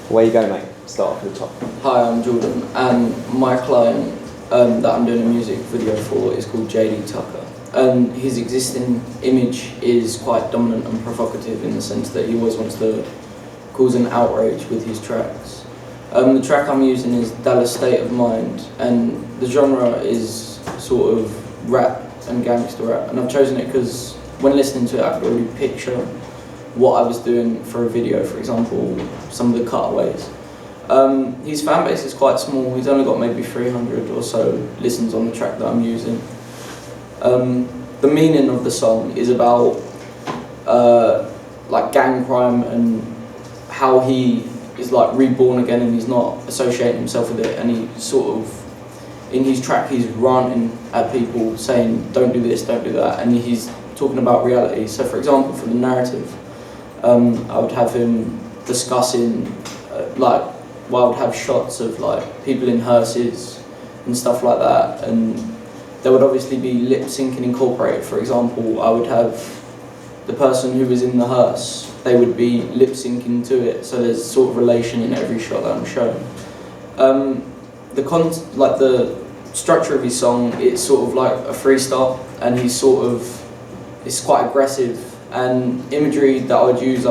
Where you go, mate? Start off at the top. Hi, I'm Jordan, and my client that I'm doing a music video for is called JD Tucker. His existing image is quite dominant and provocative in the sense that he always wants to cause an outrage with his tracks. The track I'm using is Dallas State of Mind, and the genre is sort of rap and gangster rap, and I've chosen it because when listening to it I could already picture what I was doing for a video, for example, some of the cutaways. His fan base is quite small. He's only got maybe 300 or so listens on the track that I'm using. The meaning of the song is about like gang crime and how he is like reborn again and he's not associating himself with it, and he sort of, in his track he's ranting at people saying don't do this, don't do that, and he's talking about reality. So for example, for the narrative, I would have him discussing I would have shots of like people in hearses and stuff like that, and there would obviously be lip syncing incorporated. For example, I would have the person who was in the hearse, they would be lip syncing to it, so there's sort of relation in every shot that I'm showing. The structure of his song, it's sort of like a freestyle, and it's quite aggressive, and imagery that I would use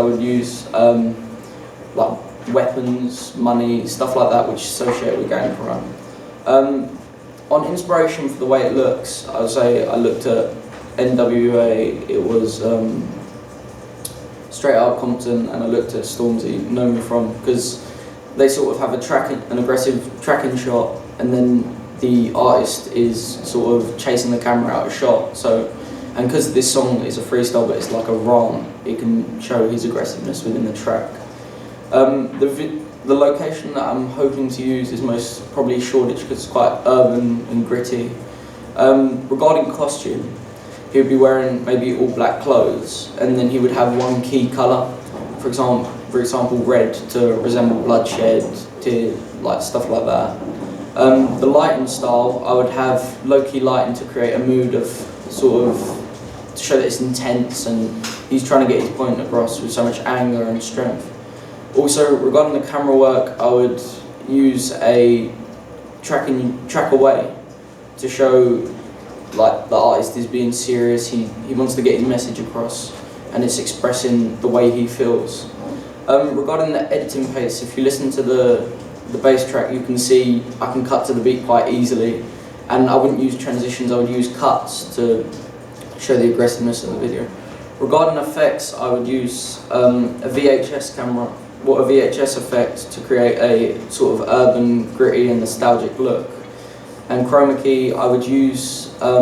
like weapons, money, stuff like that, which is associated with gang crime. On inspiration for the way it looks, I would say I looked at NWA, it was Straight Outta Compton, and I looked at Stormzy, Know Me From, because they sort of have an aggressive tracking shot, and then the artist is sort of chasing the camera out of shot. So, and because this song is a freestyle but it's like a rhyme, it can show his aggressiveness within the track. The location that I'm hoping to use is most probably Shoreditch because it's quite urban and gritty. Regarding costume, he would be wearing maybe all black clothes, and then he would have one key colour, for example red to resemble bloodshed, tears, like stuff like that. The lighting style, I would have low-key lighting to create a mood of sort of, to show that it's intense and he's trying to get his point across with so much anger and strength. Also, regarding the camera work, I would use a track away to show like the artist is being serious, he wants to get his message across, and it's expressing the way he feels. Regarding the editing pace, if you listen to the bass track, you can see I can cut to the beat quite easily, and I wouldn't use transitions, I would use cuts to show the aggressiveness of the video. Regarding effects, I would use a VHS camera, a VHS effect to create a sort of urban, gritty and nostalgic look. And chroma key, I would use, I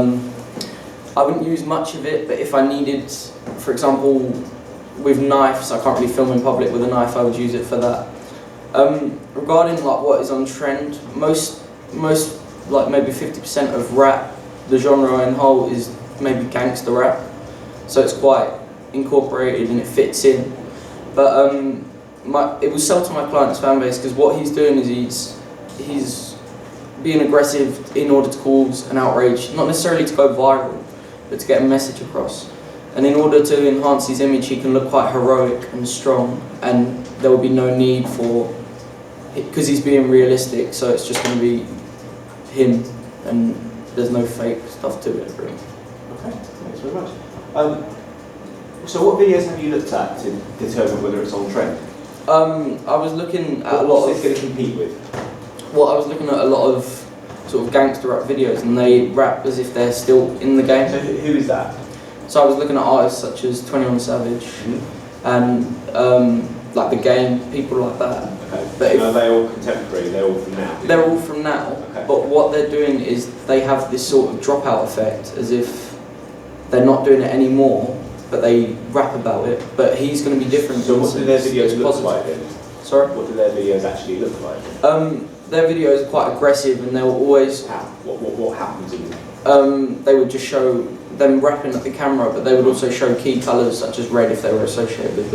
wouldn't use much of it, but if I needed, for example, with knives, I can't really film in public with a knife, I would use it for that. Regarding like what is on trend, most like maybe 50% of rap, the genre in whole, is maybe gangster rap, so it's quite incorporated and it fits in. But it will sell to my client's fan base because what he's doing is he's being aggressive in order to cause an outrage, not necessarily to go viral, but to get a message across. And in order to enhance his image, he can look quite heroic and strong, and there will be no need for, because he's being realistic, so it's just going to be him, and there's no fake stuff to it, really. Okay, thanks very much. So what videos have you looked at to determine whether it's on trend? I was looking at a lot of... What's it going to compete with? Well, I was looking at a lot of sort of gangster rap videos, and they rap as if they're still in the game. So who is that? So I was looking at artists such as 21 Savage, and like The Game, people like that. Okay. But are they all contemporary? They're all from now? They're all from now, okay. But what they're doing is they have this sort of dropout effect, as if they're not doing it anymore, but they rap about it. But he's going to be different. So what do their videos look like then? Sorry? What do their videos actually look like? Their videos are quite aggressive, and they'll always... How? What happens in them? They would just show them rapping at the camera, but they would also show key colours such as red if they were associated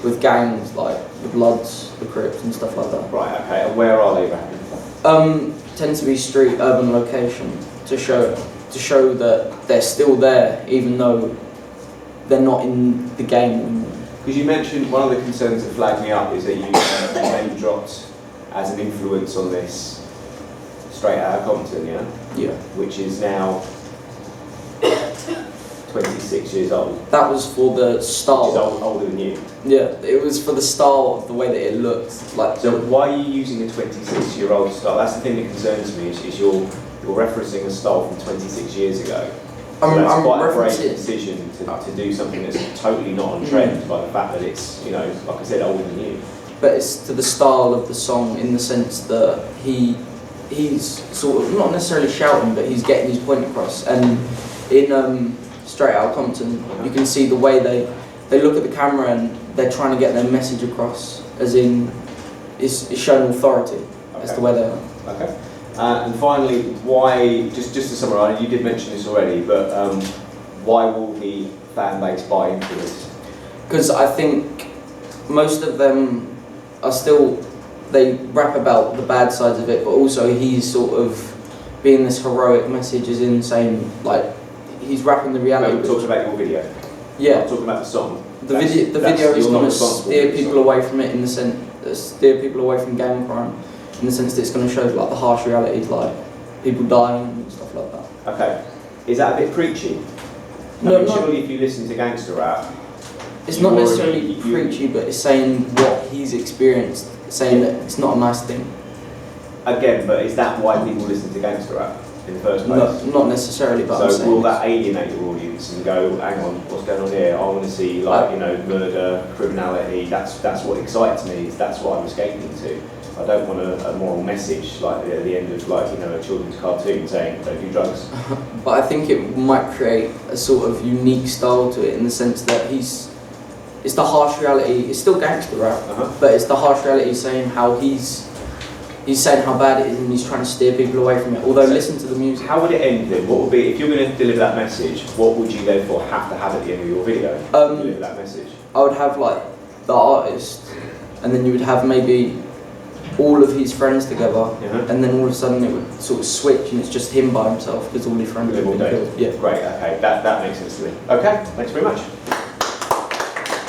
with gangs like the Bloods, the Crips and stuff like that. Right, okay, and where are they rapping? Tend to be street, urban location, to show that they're still there even though they're not in the game anymore. Because you mentioned one of the concerns that flagged me up is that you name dropped as an influence on this Straight Outta Compton, yeah? Yeah. Which is now 26 years old. That was for the style. Which is older than you. Yeah, it was for the style of the way that it looked. Like. So why are you using a 26-year-old style? That's the thing that concerns me, is you're referencing a style from 26 years ago. So that's quite a brave decision to do something that's totally not on trend by the fact that it's, you know, like I said, older than you. But it's to the style of the song in the sense that he's sort of not necessarily shouting, but he's getting his point across. And in Straight Outta Compton, you can see the way they look at the camera and they're trying to get their message across, as in it's showing authority. That's the way they are. Okay. And finally, why, just to summarise, you did mention this already, but why will the fan base buy into this? Because I think most of them are still, they rap about the bad sides of it, but also he's sort of being this heroic message, as in saying, like, he's rapping the reality. We're talking about your video. Yeah. We're talking about the song. The video is going to steer people away from it, in the sense, steer people away from gang crime, in the sense that it's going to show like the harsh reality, like people dying and stuff like that. Okay. Is that a bit preachy? No, surely if you listen to gangster rap, it's not necessarily preachy, but it's saying what he's experienced, saying that it's not a nice thing. Again, but is that why people listen to gangster rap in the first place? No, not necessarily, but so will that alienate your audience and go, hang on, what's going on here? I want to see, like, you know, murder, criminality. That's what excites me. That's what I'm escaping to. I don't want a moral message like at the end of, like, you know, a children's cartoon saying don't do drugs. But I think it might create a sort of unique style to it, in the sense that it's the harsh reality. It's still gangster rap, but it's the harsh reality saying how he's saying how bad it is, and he's trying to steer people away from it. Although, listen to the music. How would it end then? What would be, if you're going to deliver that message, what would you therefore have to have at the end of your video to deliver that message? I would have like the artist, and then you would have maybe all of his friends together, and then all of a sudden it would sort of switch, and it's just him by himself because all his friends have been killed. Yeah. Great. Okay, that makes sense to me. Okay, thanks very much.